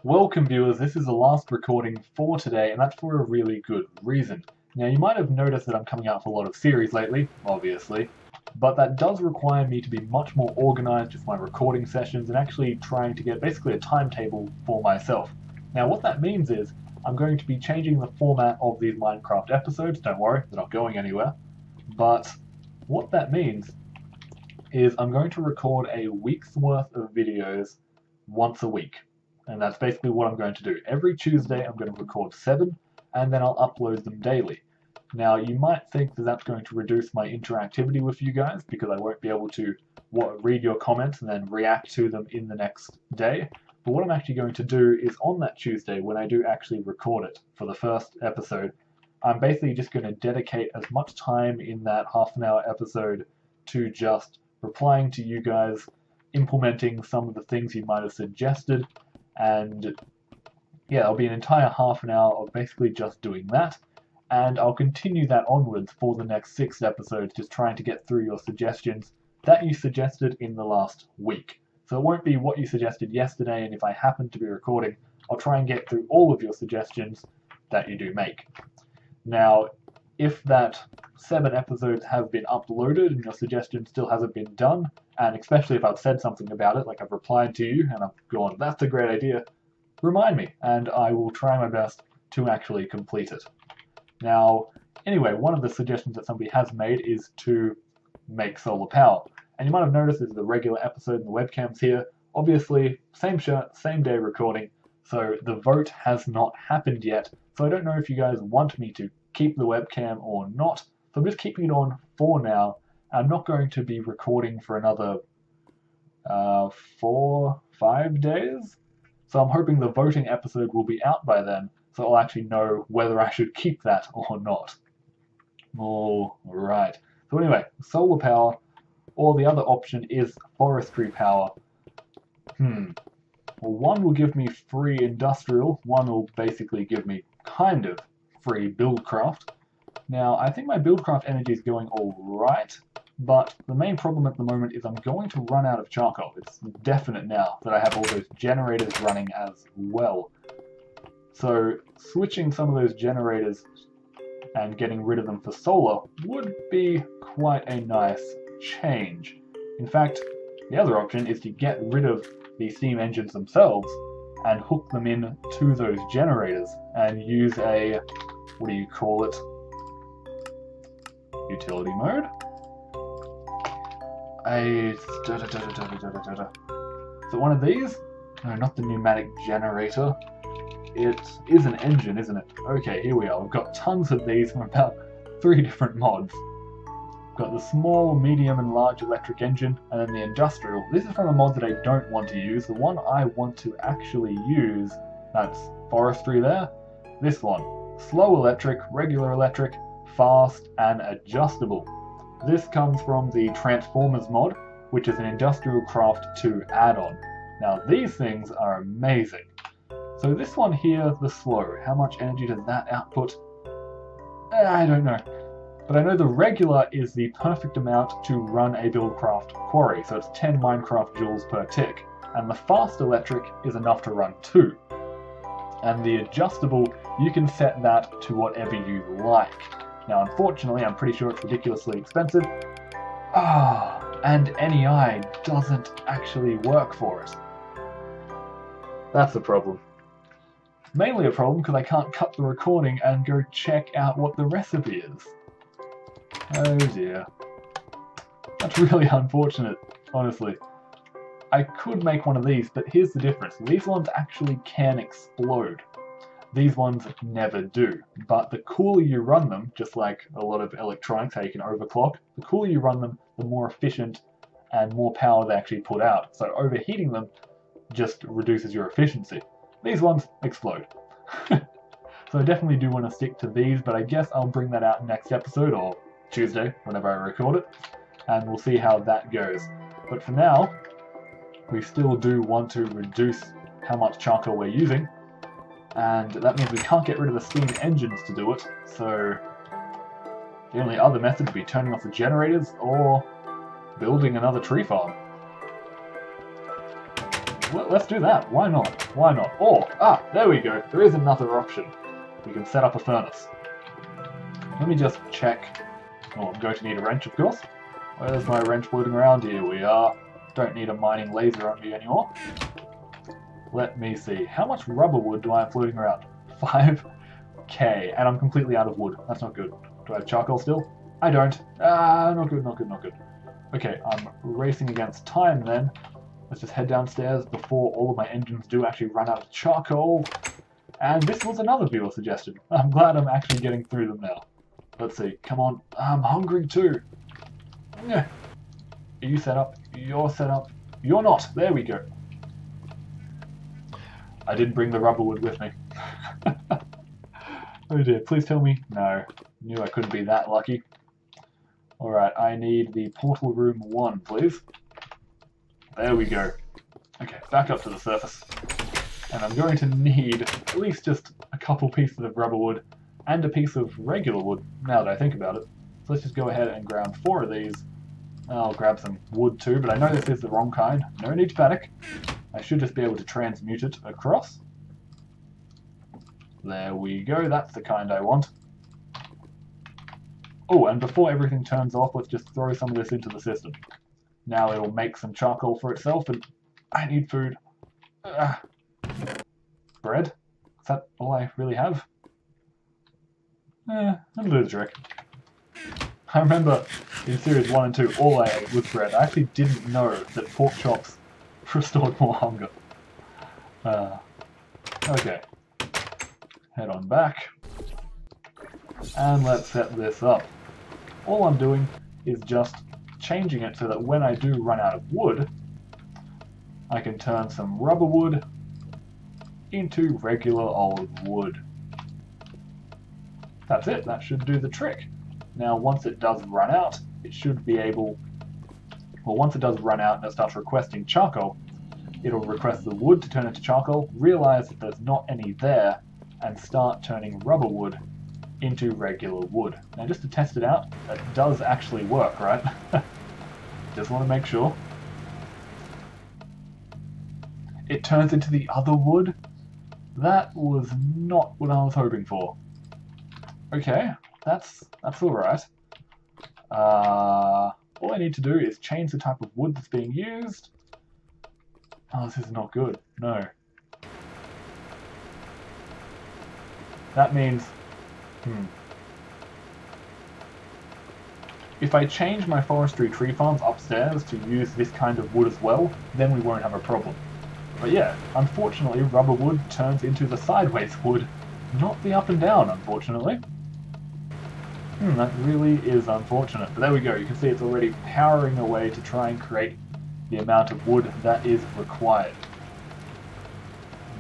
Welcome viewers, this is the last recording for today, and that's for a really good reason. Now you might have noticed that I'm coming out with a lot of series lately, obviously, but that does require me to be much more organized with my recording sessions and actually trying to get basically a timetable for myself. Now what that means is, I'm going to be changing the format of these Minecraft episodes. Don't worry, they're not going anywhere. But what that means is I'm going to record a week's worth of videos once a week. And that's basically what I'm going to do. Every Tuesday I'm going to record 7, and then I'll upload them daily. Now you might think that that's going to reduce my interactivity with you guys, because I won't be able to read your comments and then react to them in the next day. But what I'm actually going to do is on that Tuesday, when I do actually record it for the first episode, I'm basically just going to dedicate as much time in that half-an-hour episode to just replying to you guys, implementing some of the things you might have suggested, and yeah, it'll be an entire half an hour of basically just doing that, and I'll continue that onwards for the next 6 episodes, just trying to get through your suggestions that you suggested in the last week. So it won't be what you suggested yesterday, and if I happen to be recording, I'll try and get through all of your suggestions that you do make. Now, if that 7 episodes have been uploaded and your suggestion still hasn't been done, and especially if I've said something about it, like I've replied to you and I've gone, that's a great idea, remind me, and I will try my best to actually complete it. Now, anyway, one of the suggestions that somebody has made is to make solar power. And you might have noticed this is a regular episode and the webcam's here. Obviously, same shirt, same day recording, so the vote has not happened yet. So I don't know if you guys want me to keep the webcam or not. So I'm just keeping it on for now. I'm not going to be recording for another 4-5 days. So I'm hoping the voting episode will be out by then, so I'll actually know whether I should keep that or not. Alright. So anyway, solar power, or the other option is forestry power. Well, one will give me free industrial, one will basically give me kind of free Buildcraft. Now, I think my Buildcraft energy is going alright, but the main problem at the moment is I'm going to run out of charcoal. It's definite now that I have all those generators running as well. So switching some of those generators and getting rid of them for solar would be quite a nice change. In fact, the other option is to get rid of the steam engines themselves and hook them in to those generators and use a, what do you call it, utility mode? So one of these? No, not the pneumatic generator. It is an engine, isn't it? Okay, here we are. We've got tons of these from about 3 different mods. We've got the small, medium, and large electric engine, and then the industrial. This is from a mod that I don't want to use. The one I want to actually use, that's forestry there. This one, slow electric, regular electric, fast, and adjustable. This comes from the Transformers mod, which is an Industrial Craft 2 add-on. Now these things are amazing. So this one here, the slow, how much energy does that output? I don't know. But I know the regular is the perfect amount to run a Buildcraft Quarry, so it's 10 Minecraft joules per tick. And the fast electric is enough to run 2. And the adjustable, you can set that to whatever you like. Now unfortunately, I'm pretty sure it's ridiculously expensive. And NEI doesn't actually work for it. That's a problem. Mainly a problem because I can't cut the recording and go check out what the recipe is. Oh dear. That's really unfortunate, honestly. I could make one of these, but here's the difference. These ones actually can explode. These ones never do. But the cooler you run them, just like a lot of electronics, how you can overclock, the cooler you run them, the more efficient and more power they actually put out. So overheating them just reduces your efficiency. These ones explode. So I definitely do want to stick to these, but I guess I'll bring that out next episode, or Tuesday, whenever I record it, and we'll see how that goes. But for now, we still do want to reduce how much charcoal we're using, and that means we can't get rid of the steam engines to do it, so the only other method would be turning off the generators or building another tree farm. let's do that. Why not? Why not? Or, there we go. There is another option. We can set up a furnace. Let me just check. Oh, I'm going to need a wrench, of course. Where's my wrench floating around? Here we are. Don't need a mining laser on me anymore. Let me see. How much rubber wood do I have floating around? 5k. And I'm completely out of wood. That's not good. Do I have charcoal still? I don't. Not good, not good, not good. Okay, I'm racing against time then. Let's just head downstairs before all of my engines do actually run out of charcoal. And this was another viewer suggestion. I'm glad I'm actually getting through them now. Let's see. Come on. I'm hungry too. Are you set up? You're set up. You're not. There we go. I didn't bring the rubber wood with me. Oh dear. Please tell me. No. Knew I couldn't be that lucky. Alright, I need the portal room 1, please. There we go. Okay, back up to the surface. And I'm going to need at least just a couple pieces of rubber wood and a piece of regular wood, now that I think about it. So let's just go ahead and ground 4 of these. I'll grab some wood too, but I know this is the wrong kind. No need to panic. I should just be able to transmute it across. There we go, that's the kind I want. Oh, and before everything turns off, let's just throw some of this into the system. Now it'll make some charcoal for itself, and I need food. Bread? Is that all I really have? That'll do the trick. I remember in Series 1 and 2, all I ate was bread. I actually didn't know that pork chops restored more hunger. Okay. Head on back. And let's set this up. All I'm doing is just changing it so that when I do run out of wood, I can turn some rubber wood into regular old wood. That's it, that should do the trick. Now once it does run out, it should be able... Well, once it does run out and it starts requesting charcoal, it'll request the wood to turn into charcoal, realize that there's not any there, and start turning rubber wood into regular wood. Now just to test it out, that does actually work, right? Just want to make sure. It turns into the other wood? That was not what I was hoping for. Okay, that's alright. All I need to do is change the type of wood that's being used. Oh, this is not good. No. That means... If I change my forestry tree farms upstairs to use this kind of wood as well, then we won't have a problem. But yeah, unfortunately rubber wood turns into the sideways wood, not the up and down, unfortunately. That really is unfortunate. But there we go, you can see it's already powering away to try and create the amount of wood that is required.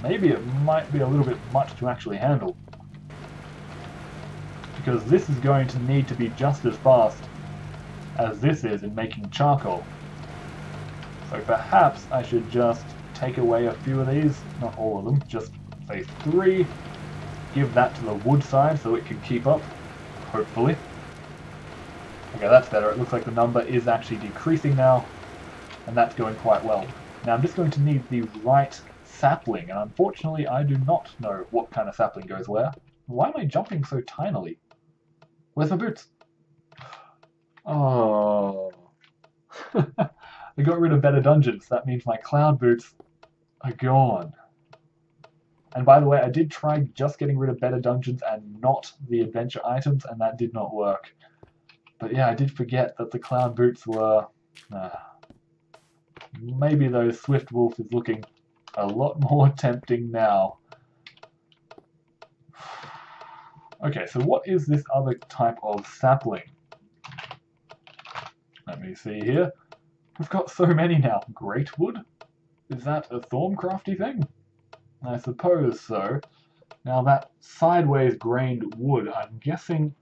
Maybe it might be a little bit much to actually handle, because this is going to need to be just as fast as this is in making charcoal. So perhaps I should just take away a few of these, not all of them, just say 3, give that to the wood side so it can keep up, hopefully. Okay, that's better. It looks like the number is actually decreasing now, and that's going quite well. Now I'm just going to need the right sapling, and unfortunately I do not know what kind of sapling goes where. Why am I jumping so tinily? Where's my boots? Oh. I got rid of BetterDungeons. That means my cloud boots are gone. And by the way, I did try just getting rid of BetterDungeons and not the adventure items, and that did not work. But yeah, I did forget that the cloud boots were... maybe those Swift Wolf is looking a lot more tempting now. Okay, so what is this other type of sapling? Let me see here. We've got so many now. Great wood? Is that a Thorncrafty thing? I suppose so. Now that sideways grained wood, I'm guessing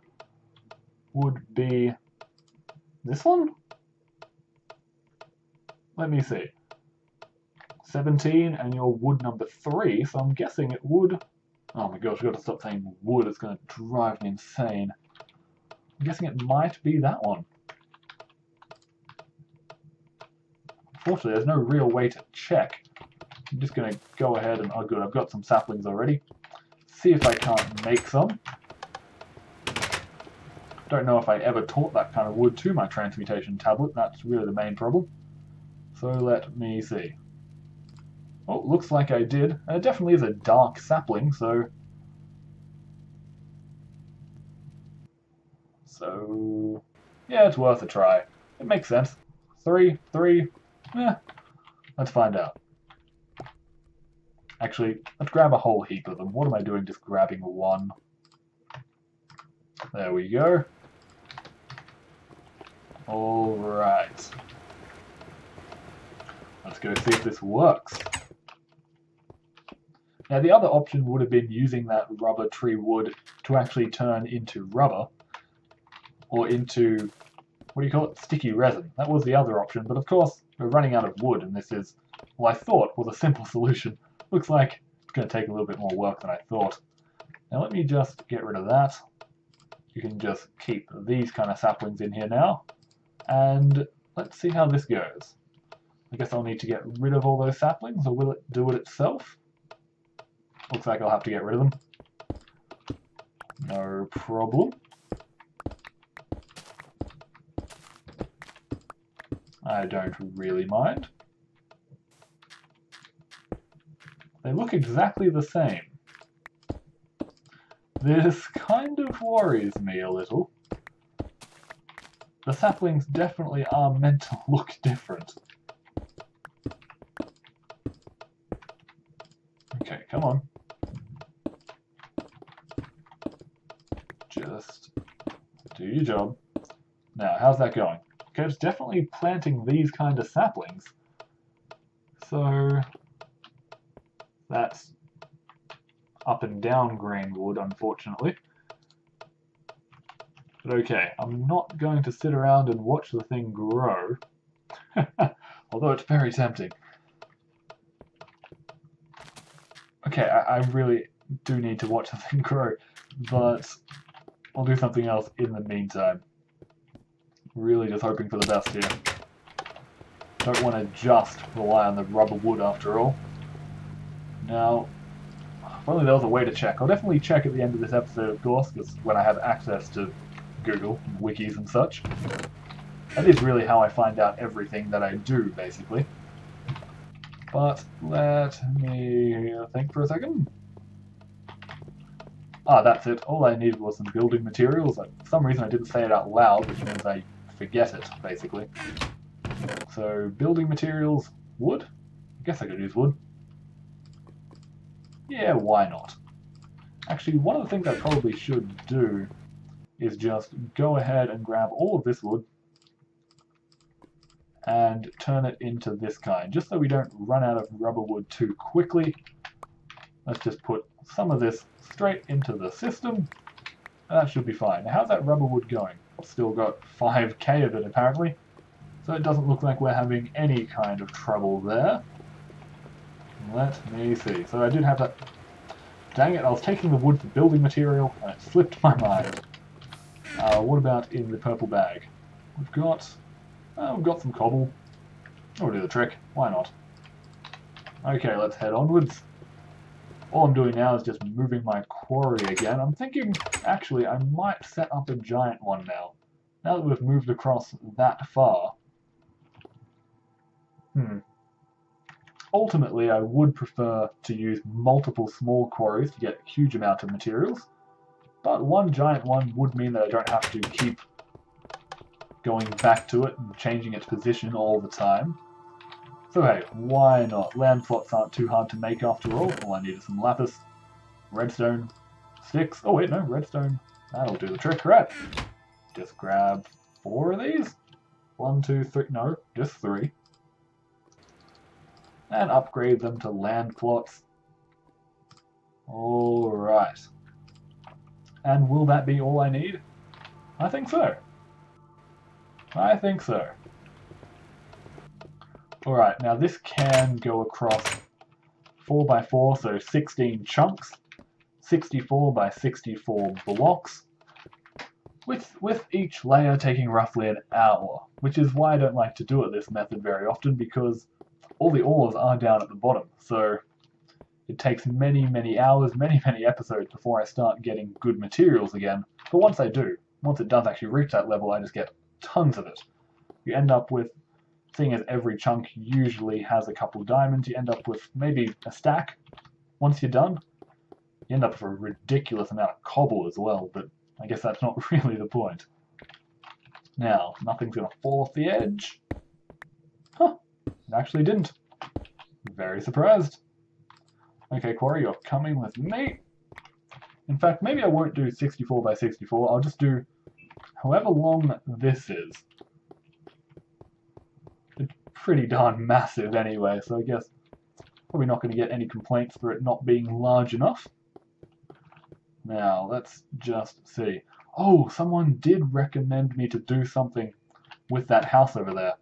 would be this one? Let me see. 17 and your wood number 3, so I'm guessing it would... Oh my gosh, I've got to stop saying wood, it's going to drive me insane. I'm guessing it might be that one. Unfortunately, there's no real way to check. I'm just going to go ahead and, oh good, I've got some saplings already. See if I can't make some. Don't know if I ever taught that kind of wood to my transmutation tablet. That's really the main problem. So let me see. Oh, looks like I did. And it definitely is a dark sapling, so... yeah, it's worth a try. It makes sense. 3, let's find out. Actually, let's grab a whole heap of them. What am I doing just grabbing one? There we go. Alright. Let's go see if this works. Now the other option would have been using that rubber tree wood to actually turn into rubber. Or into, what do you call it, sticky resin. That was the other option, but of course we're running out of wood and this is, well, I thought was a simple solution. Looks like it's going to take a little bit more work than I thought. Now let me just get rid of that. You can just keep these kind of saplings in here now. And let's see how this goes. I guess I'll need to get rid of all those saplings, or will it do it itself? Looks like I'll have to get rid of them. No problem. I don't really mind. They look exactly the same. This kind of worries me a little. The saplings definitely are meant to look different. Okay, come on. Just do your job. Now, how's that going? Okay, it's definitely planting these kind of saplings. So that's up and down grain wood, unfortunately. But okay, I'm not going to sit around and watch the thing grow. Although it's very tempting. Okay, I really do need to watch the thing grow, but I'll do something else in the meantime. Really just hoping for the best here. Don't want to just rely on the rubber wood after all. Now, if only there was a way to check. I'll definitely check at the end of this episode, of course, because when I have access to Google, wikis and such. That is really how I find out everything that I do, basically. But let me think for a second. Ah, that's it. All I needed was some building materials. For some reason I didn't say it out loud, which means I forget it, basically. So, building materials, wood? I guess I could use wood. Yeah, why not? Actually, one of the things I probably should do is just go ahead and grab all of this wood and turn it into this kind, just so we don't run out of rubber wood too quickly. Let's just put some of this straight into the system. That should be fine. Now, how's that rubber wood going? I've still got 5k of it, apparently. So it doesn't look like we're having any kind of trouble there. Let me see. So I did have that... Dang it, I was taking the wood for building material, and it slipped my mind. What about in the purple bag? We've got some cobble. That'll do the trick. Why not? Okay, let's head onwards. All I'm doing now is just moving my quarry again. I'm thinking, actually, I might set up a giant one now. Now that we've moved across that far. Ultimately, I would prefer to use multiple small quarries to get a huge amount of materials. But one giant one would mean that I don't have to keep going back to it and changing its position all the time. So hey, why not? Land plots aren't too hard to make after all. All I need is some lapis, redstone, sticks. Oh wait, no, redstone. That'll do the trick, right? Just grab 4 of these. 1, 2, 3, no, just 3. And upgrade them to land plots. Alright. And will that be all I need? I think so. I think so. Alright, now this can go across 4x4, so 16 chunks, 64 by 64 blocks, with each layer taking roughly an hour, which is why I don't like to do it this method very often, because all the ores are down at the bottom, so it takes many, many hours, many, many episodes before I start getting good materials again. But once I do, once it does actually reach that level, I just get tons of it. You end up with, seeing as every chunk usually has a couple diamonds, you end up with maybe a stack. Once you're done, you end up with a ridiculous amount of cobble as well, but I guess that's not really the point. Now, nothing's going to fall off the edge. Huh, it actually didn't. Very surprised. Okay, Quarry, you're coming with me. In fact, maybe I won't do 64 by 64. I'll just do however long this is. It's pretty darn massive anyway, so I guess probably not going to get any complaints for it not being large enough. Now, let's just see. Oh, someone did recommend me to do something with that house over there.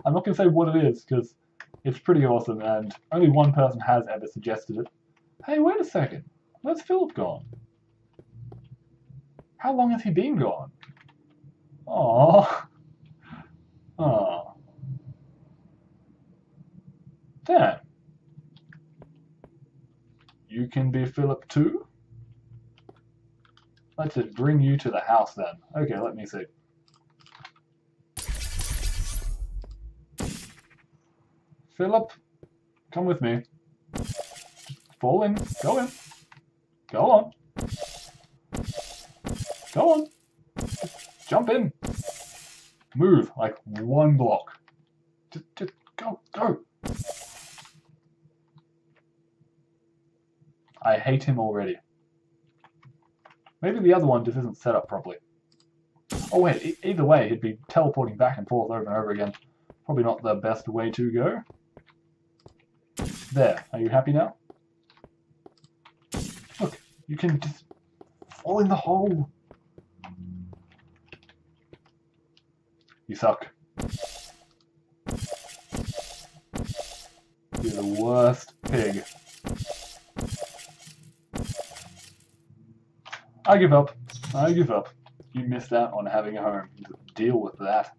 I'm not going to say what it is, because it's pretty awesome, and only one person has ever suggested it. Hey, wait a second. Where's Philip gone? How long has he been gone? Aww. Aww. Damn. You can be Philip too? Let's just bring you to the house then. Okay, let me see. Philip, come with me. Fall in. Go in. Go on. Go on. Jump in. Move like one block. Just go. Go. I hate him already. Maybe the other one just isn't set up properly. Oh wait, either way, he'd be teleporting back and forth over and over again. Probably not the best way to go. There, are you happy now? Look, you can just fall in the hole. You suck. You're the worst pig. I give up. I give up. You missed out on having a home. Deal with that.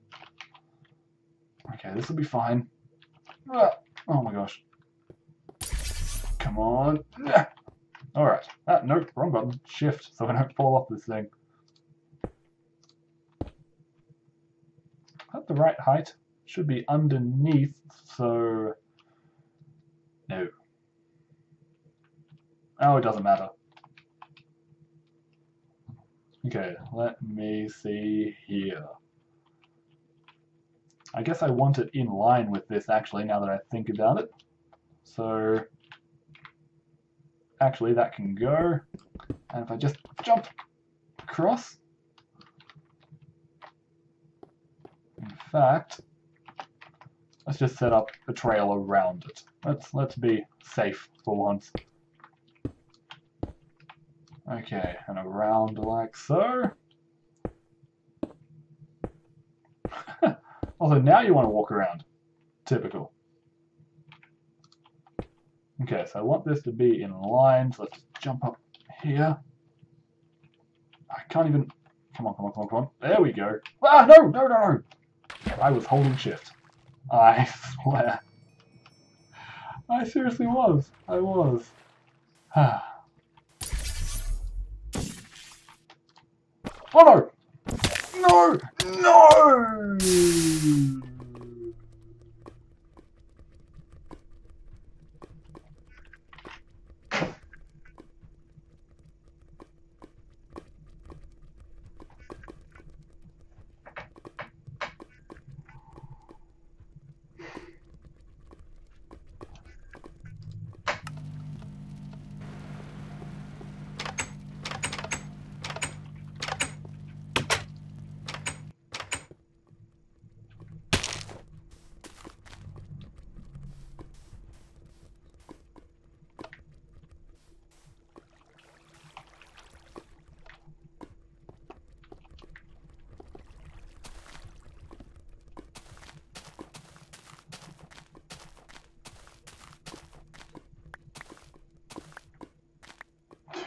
Okay, this will be fine. Oh my gosh. Come on. Alright. Nope, wrong button. Shift, so I don't fall off this thing. At the right height. Should be underneath, so... No. Oh, it doesn't matter. Okay, let me see here. I guess I want it in line with this, actually, now that I think about it. So, actually, that can go. And if I just jump across... In fact, let's just set up a trail around it. Let's be safe for once. Okay, and around like so. Also, now you want to walk around. Typical. Okay, so I want this to be in line, so let's just jump up here. I can't even... Come on, come on, come on, come on. There we go. Ah, no, no, no, no! I was holding shift. I swear. I seriously was. I was. Oh no! No! No!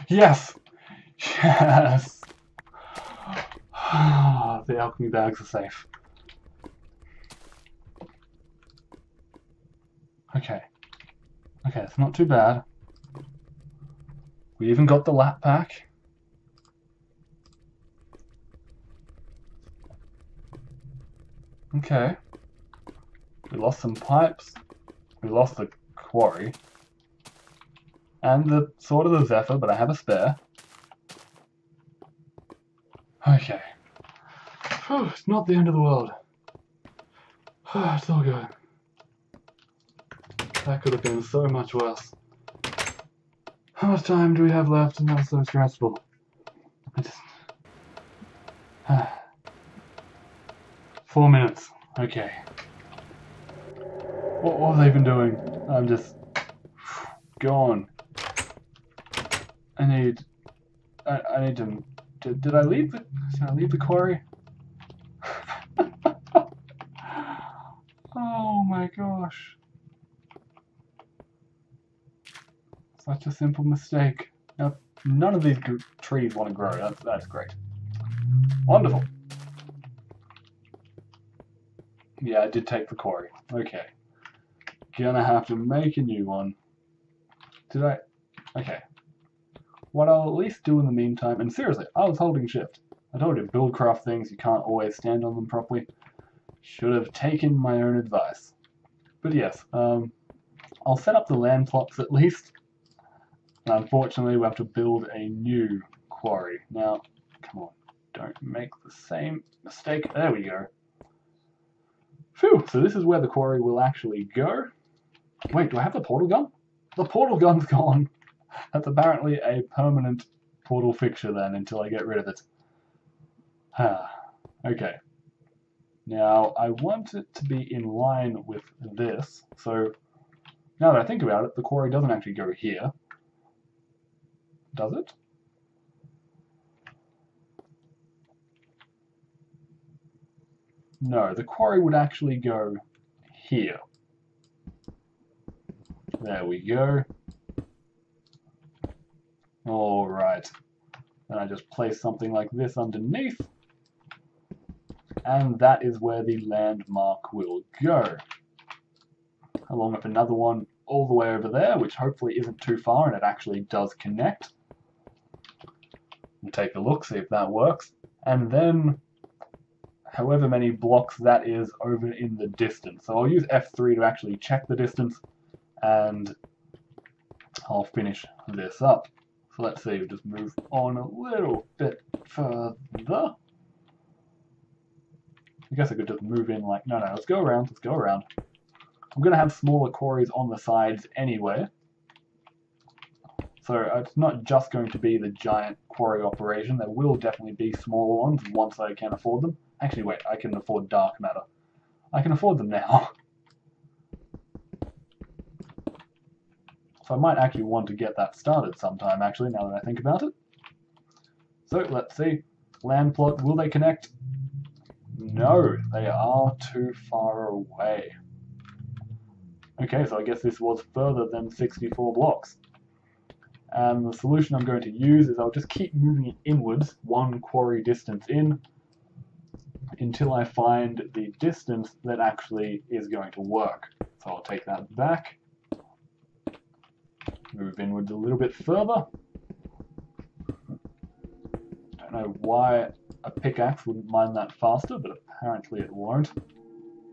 Yes! Yes! The alchemy bags are safe. Okay. Okay, it's not too bad. We even got the lap pack. Okay. We lost some pipes. We lost the quarry. And the sword of the Zephyr, but I have a spare. Okay. Whew, it's not the end of the world. It's all good. That could have been so much worse. How much time do we have left? And that's so stressful. I just... 4 minutes. Okay. What have they been doing? I'm just... gone. I need to... Did I leave the quarry? Oh my gosh. Such a simple mistake. Now, none of these trees want to grow. That's great. Wonderful. Yeah, I did take the quarry. Okay. Gonna have to make a new one. Did I? Okay. What I'll at least do in the meantime, and seriously, I was holding shift. I told you, Buildcraft things, you can't always stand on them properly. Should have taken my own advice. But yes, I'll set up the land plots at least. And unfortunately, we have to build a new quarry. Now, come on, don't make the same mistake. There we go. Phew, so this is where the quarry will actually go. Wait, do I have the portal gun? The portal gun's gone. That's apparently a permanent portal fixture then, until I get rid of it. Okay. Now, I want it to be in line with this. So, now that I think about it, the quarry doesn't actually go here. Does it? No, the quarry would actually go here. There we go. Alright. Then I just place something like this underneath. And that is where the landmark will go. Along with another one all the way over there, which hopefully isn't too far and it actually does connect. We'll take a look, see if that works. And then, however many blocks that is over in the distance. So I'll use F3 to actually check the distance, and I'll finish this up. So let's see, we'll just move on a little bit further. I guess I could just move in like, no, let's go around, I'm going to have smaller quarries on the sides anyway. So it's not just going to be the giant quarry operation. There will definitely be smaller ones once I can afford them. Actually, wait, I can afford dark matter. I can afford them now. So I might actually want to get that started sometime, actually, now that I think about it. So let's see. Land plot, will they connect? No, they are too far away. Okay, so I guess this was further than 64 blocks. And the solution I'm going to use is I'll just keep moving it inwards, one quarry distance in, until I find the distance that actually is going to work. So I'll take that back, move inwards a little bit further. Don't know why a pickaxe wouldn't mine that faster, but apparently it won't.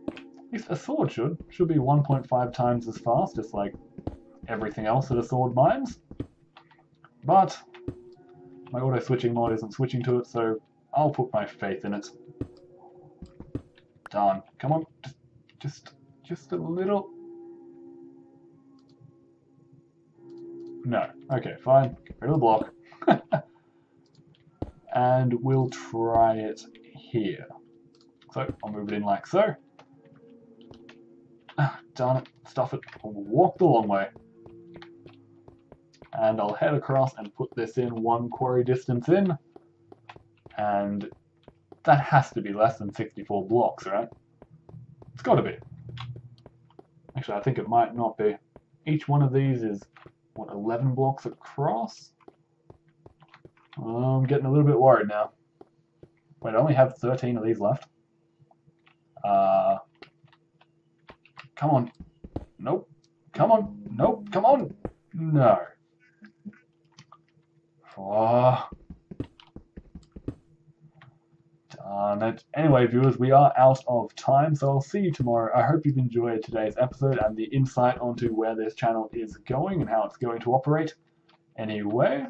At least a sword should be 1.5 times as fast, just like everything else that a sword mines. But my auto-switching mod isn't switching to it, so I'll put my faith in it. Darn. Come on. Just a little. No. Okay, fine. Get rid of the block. And we'll try it here. So, I'll move it in like so. Darn it. Stuff it. I'll walk the long way. And I'll head across and put this in one quarry distance in. And that has to be less than 64 blocks, right? It's got to be. Actually, I think it might not be. Each one of these is, what, 11 blocks across? I'm getting a little bit worried now. Wait, I only have 13 of these left. Come on. Nope. Come on. Nope. Come on. No. Oh. Darn it. Anyway, viewers, we are out of time, so I'll see you tomorrow. I hope you've enjoyed today's episode and the insight onto where this channel is going and how it's going to operate. Anyway,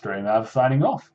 StrayMav signing off.